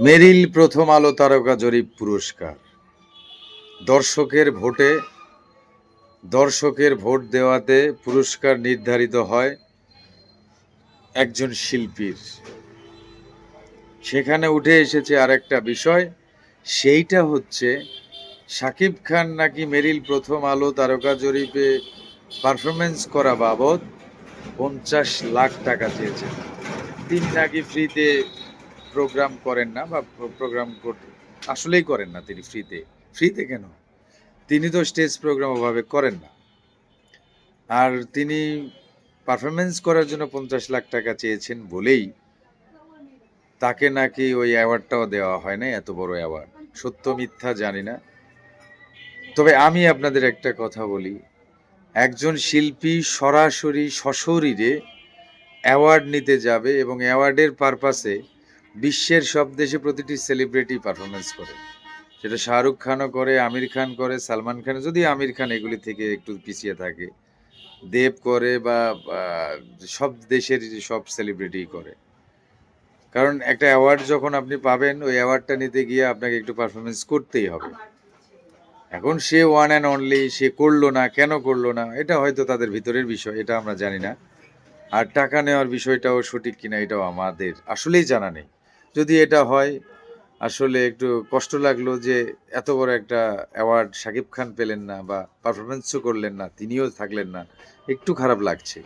মেরিল প্রথম আলো তারকা জরিপ পুরস্কার। দর্শকের ভোট দেওয়াতে পুরস্কার নির্ধারিত হয় একজন শিল্পীর। সেখানে উঠে এসেছে আরেকটা বিষয়, সেইটা হচ্ছে শাকিব খান নাকি মেরিল প্রথম আলো তারকা জরিপে পারফরমেন্স করা বাবদ 50 লাখ টাকা চেয়েছেন। তিনি নাকি ফ্রিতে প্রোগ্রাম করেন না, বা প্রোগ্রাম আসলেই করেন না তিনি ফ্রিতে কেন, তিনি তো স্টেজ প্রোগ্রাম ওভাবে করেন না। আর তিনি পারফরমেন্স করার জন্য 50 লাখ টাকা চেয়েছেন বলেই তাকে নাকি ওই অ্যাওয়ার্ডটাও দেওয়া হয় না। এত বড় অ্যাওয়ার্ড, সত্য মিথ্যা জানি না। তবে আমি আপনাদের একটা কথা বলি, একজন শিল্পী সরাসরি সশরীরে অ্যাওয়ার্ড নিতে যাবে এবং অ্যাওয়ার্ডের পারপাসে বিশ্বের সব দেশে প্রতিটি সেলিব্রিটি পারফরমেন্স করে। সেটা শাহরুখ খানও করে, আমির খান করে, সালমান খান, যদি আমির খান এগুলি থেকে একটু পিছিয়ে থাকে, দেব করে, বা সব দেশের সব সেলিব্রিটি করে। কারণ একটা অ্যাওয়ার্ড যখন আপনি পাবেন, ওই অ্যাওয়ার্ডটা নিতে গিয়ে আপনাকে একটু পারফরমেন্স করতেই হবে। এখন সে ওয়ান অ্যান্ড অনলি, সে করলো না, কেন করলো না, এটা হয়তো তাদের ভিতরের বিষয়, এটা আমরা জানি না। আর টাকা নেওয়ার বিষয়টাও সঠিক কিনা এটাও আমাদের আসলেই জানা নেই। যদি এটা হয়, আসলে একটু কষ্ট লাগলো যে এত বড় একটা অ্যাওয়ার্ড শাকিব খান পেলেন না, বা পারফরমেন্সও করলেন না, তিনিও থাকলেন না, একটু খারাপ লাগছে।